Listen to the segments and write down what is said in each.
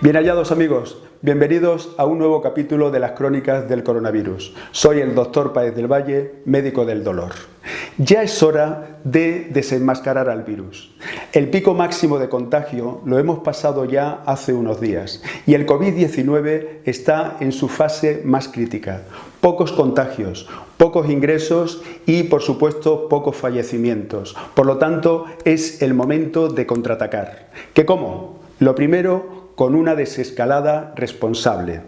Bien hallados amigos, bienvenidos a un nuevo capítulo de las crónicas del coronavirus. Soy el doctor Páez del Valle, médico del dolor. Ya es hora de desenmascarar al virus. El pico máximo de contagio lo hemos pasado ya hace unos días y el COVID-19 está en su fase más crítica. Pocos contagios, pocos ingresos y, por supuesto, pocos fallecimientos. Por lo tanto, es el momento de contraatacar. ¿Qué cómo? Lo primero, con una desescalada responsable.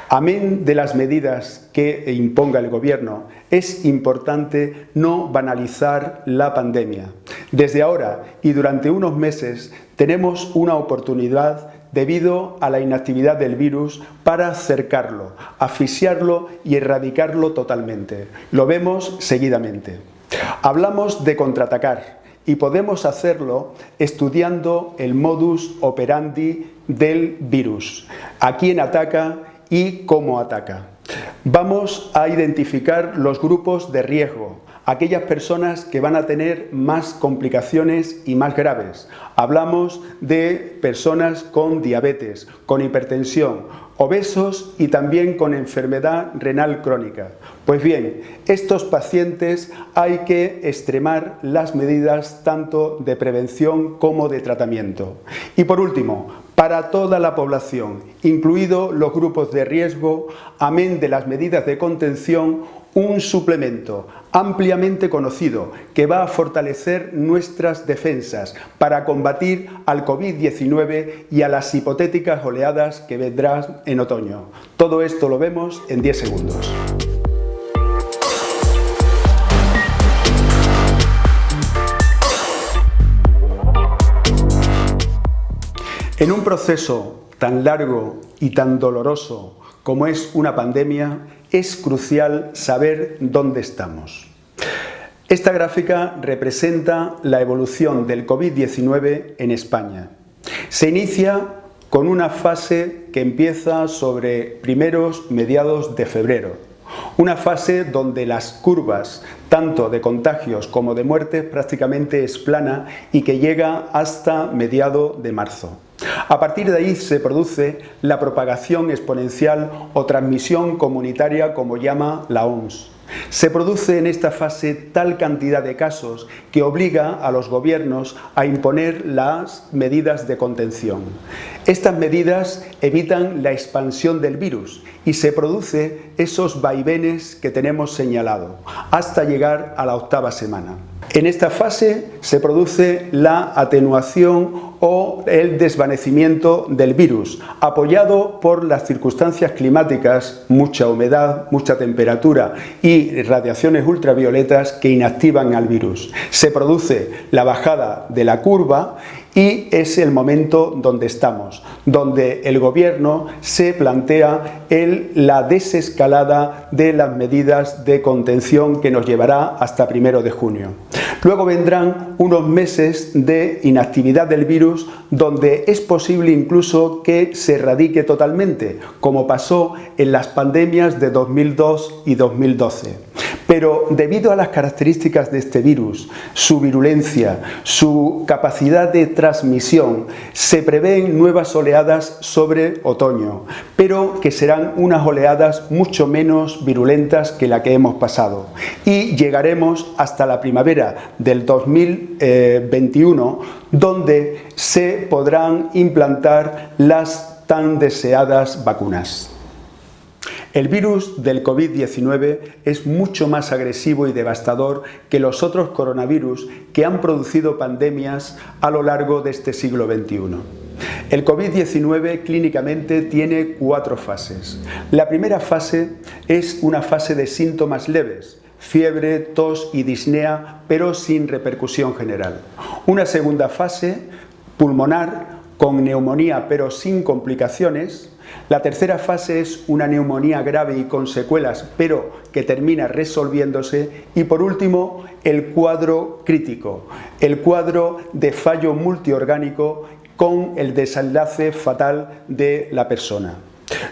Amén de las medidas que imponga el gobierno, es importante no banalizar la pandemia. Desde ahora y durante unos meses tenemos una oportunidad debido a la inactividad del virus para cercarlo, asfixiarlo y erradicarlo totalmente. Lo vemos seguidamente. Hablamos de contraatacar. Y podemos hacerlo estudiando el modus operandi del virus, a quién ataca y cómo ataca. Vamos a identificar los grupos de riesgo, aquellas personas que van a tener más complicaciones y más graves. Hablamos de personas con diabetes, con hipertensión, obesos y también con enfermedad renal crónica. Pues bien, estos pacientes hay que extremar las medidas tanto de prevención como de tratamiento. Y por último, para toda la población, incluidos los grupos de riesgo, amén de las medidas de contención, un suplemento ampliamente conocido que va a fortalecer nuestras defensas para combatir al COVID-19 y a las hipotéticas oleadas que vendrán en otoño. Todo esto lo vemos en 10 segundos. En un proceso tan largo y tan doloroso como es una pandemia, es crucial saber dónde estamos. Esta gráfica representa la evolución del COVID-19 en España. Se inicia con una fase que empieza sobre mediados de febrero. Una fase donde las curvas, tanto de contagios como de muertes, prácticamente es plana y que llega hasta mediados de marzo. A partir de ahí se produce la propagación exponencial o transmisión comunitaria, como llama la OMS. Se produce en esta fase tal cantidad de casos que obliga a los gobiernos a imponer las medidas de contención. Estas medidas evitan la expansión del virus y se produce esos vaivenes que tenemos señalado hasta llegar a la 8ª semana. En esta fase se produce la atenuación o el desvanecimiento del virus, apoyado por las circunstancias climáticas, mucha humedad, mucha temperatura y radiaciones ultravioletas que inactivan al virus. Se produce la bajada de la curva y es el momento donde estamos, donde el gobierno se plantea la desescalada de las medidas de contención que nos llevará hasta 1 de junio. Luego vendrán unos meses de inactividad del virus donde es posible incluso que se erradique totalmente, como pasó en las pandemias de 2002 y 2012. Pero debido a las características de este virus, su virulencia, su capacidad de transmisión, se prevén nuevas oleadas sobre otoño, pero que serán unas oleadas mucho menos virulentas que la que hemos pasado. Y llegaremos hasta la primavera del 2021, donde se podrán implantar las tan deseadas vacunas. El virus del COVID-19 es mucho más agresivo y devastador que los otros coronavirus que han producido pandemias a lo largo de este siglo XXI. El COVID-19 clínicamente tiene 4 fases. La primera fase es una fase de síntomas leves, fiebre, tos y disnea, pero sin repercusión general. Una segunda fase, pulmonar, con neumonía pero sin complicaciones. La tercera fase es una neumonía grave y con secuelas, pero que termina resolviéndose. Y por último, el cuadro crítico, el cuadro de fallo multiorgánico con el desenlace fatal de la persona.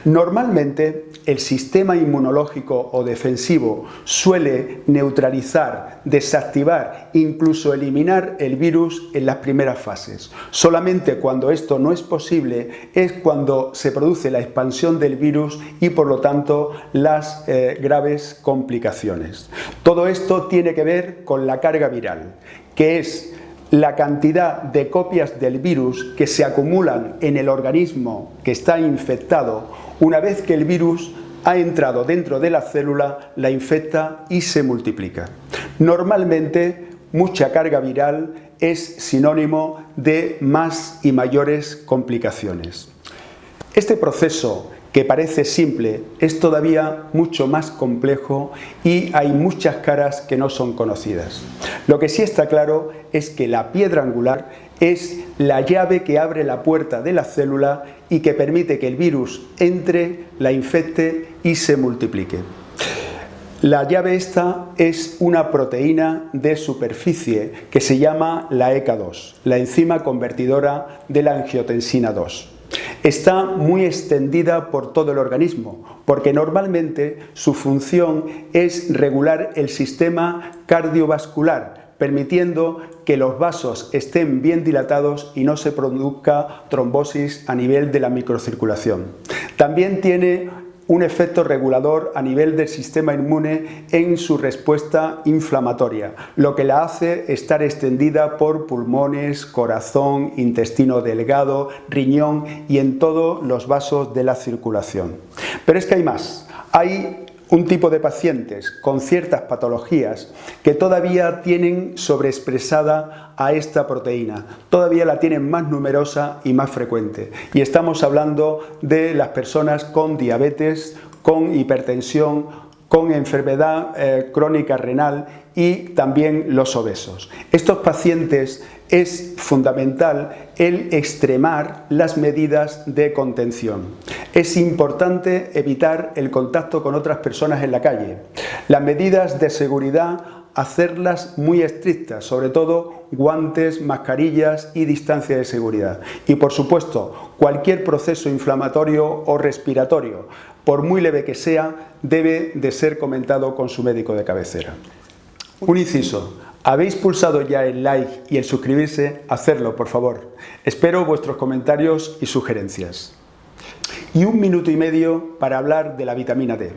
Normalmente, el sistema inmunológico o defensivo suele neutralizar, desactivar, incluso eliminar el virus en las primeras fases. Solamente cuando esto no es posible es cuando se produce la expansión del virus y por lo tanto las graves complicaciones. Todo esto tiene que ver con la carga viral, que es la cantidad de copias del virus que se acumulan en el organismo que está infectado una vez que el virus ha entrado dentro de la célula, la infecta y se multiplica. Normalmente, mucha carga viral es sinónimo de más y mayores complicaciones. Este proceso, que parece simple, es todavía mucho más complejo y hay muchas caras que no son conocidas. Lo que sí está claro es que la piedra angular es la llave que abre la puerta de la célula y que permite que el virus entre, la infecte y se multiplique. La llave esta es una proteína de superficie que se llama la ECA2, la enzima convertidora de la angiotensina 2. Está muy extendida por todo el organismo, porque normalmente su función es regular el sistema cardiovascular, permitiendo que los vasos estén bien dilatados y no se produzca trombosis a nivel de la microcirculación. También tiene un efecto regulador a nivel del sistema inmune en su respuesta inflamatoria, lo que la hace estar extendida por pulmones, corazón, intestino delgado, riñón y en todos los vasos de la circulación. Pero es que hay más. Hay un tipo de pacientes con ciertas patologías que todavía tienen sobreexpresada a esta proteína, todavía la tienen más numerosa y más frecuente. Y estamos hablando de las personas con diabetes, con hipertensión, con enfermedad crónica renal y también los obesos. Estos pacientes es fundamental el extremar las medidas de contención. Es importante evitar el contacto con otras personas en la calle. Las medidas de seguridad, hacerlas muy estrictas, sobre todo guantes, mascarillas y distancia de seguridad. Y por supuesto, cualquier proceso inflamatorio o respiratorio, por muy leve que sea, debe de ser comentado con su médico de cabecera. Un inciso. ¿Habéis pulsado ya el like y el suscribirse? Hacedlo, por favor. Espero vuestros comentarios y sugerencias. Y 1 minuto y medio para hablar de la vitamina D.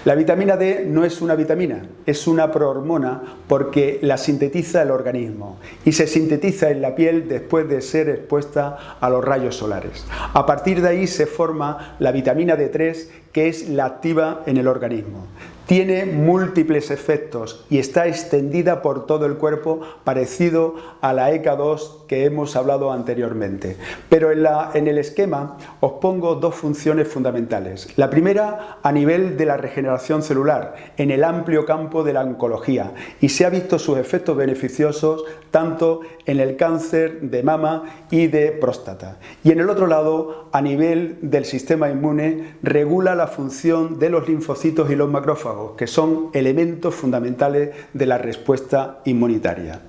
La vitamina D no es una vitamina, es una prohormona porque la sintetiza el organismo y se sintetiza en la piel después de ser expuesta a los rayos solares. A partir de ahí se forma la vitamina D3, que es la activa en el organismo. Tiene múltiples efectos y está extendida por todo el cuerpo, parecido a la ECA2 que hemos hablado anteriormente. Pero en el esquema os pongo dos funciones fundamentales. La primera, a nivel de la regeneración celular, en el amplio campo de la oncología, y se ha visto sus efectos beneficiosos tanto en el cáncer de mama y de próstata. Y en el otro lado, a nivel del sistema inmune, regula la función de los linfocitos y los macrófagos, que son elementos fundamentales de la respuesta inmunitaria.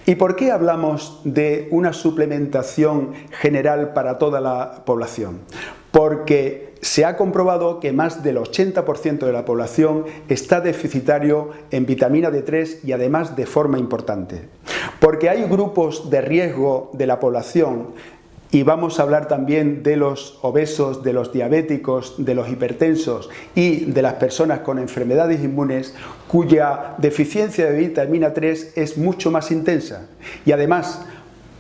¿Y por qué hablamos de una suplementación general para toda la población? Porque se ha comprobado que más del 80% de la población está deficitario en vitamina D3 y además de forma importante. Porque hay grupos de riesgo de la población. Y vamos a hablar también de los obesos, de los diabéticos, de los hipertensos y de las personas con enfermedades inmunes cuya deficiencia de vitamina 3 es mucho más intensa. Y además,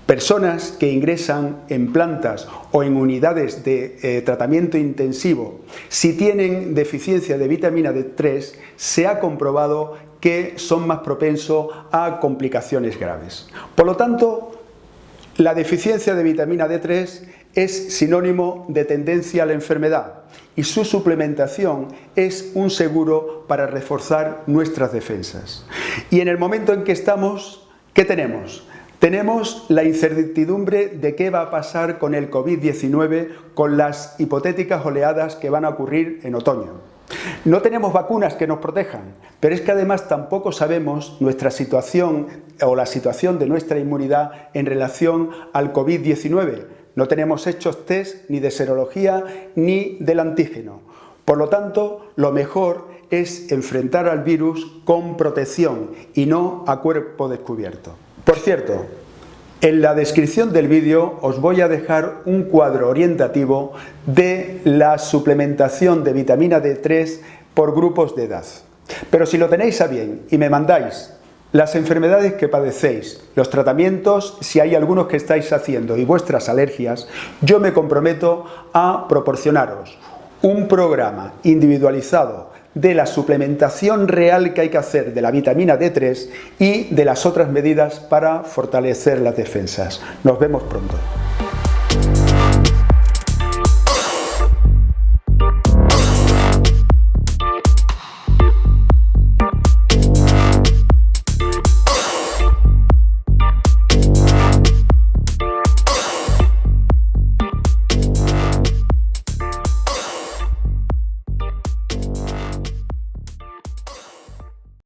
personas que ingresan en plantas o en unidades de tratamiento intensivo, si tienen deficiencia de vitamina D3, se ha comprobado que son más propensos a complicaciones graves. Por lo tanto, la deficiencia de vitamina D3 es sinónimo de tendencia a la enfermedad y su suplementación es un seguro para reforzar nuestras defensas. Y en el momento en que estamos, ¿qué tenemos? Tenemos la incertidumbre de qué va a pasar con el COVID-19, con las hipotéticas oleadas que van a ocurrir en otoño. No tenemos vacunas que nos protejan, pero es que además tampoco sabemos nuestra situación o la situación de nuestra inmunidad en relación al COVID-19. No tenemos hechos test ni de serología ni del antígeno. Por lo tanto, lo mejor es enfrentar al virus con protección y no a cuerpo descubierto. Por cierto, en la descripción del vídeo os voy a dejar un cuadro orientativo de la suplementación de vitamina D3 por grupos de edad. Pero si lo tenéis a bien y me mandáis las enfermedades que padecéis, los tratamientos, si hay algunos que estáis haciendo y vuestras alergias, yo me comprometo a proporcionaros un programa individualizado de la suplementación real que hay que hacer de la vitamina D3 y de las otras medidas para fortalecer las defensas. Nos vemos pronto.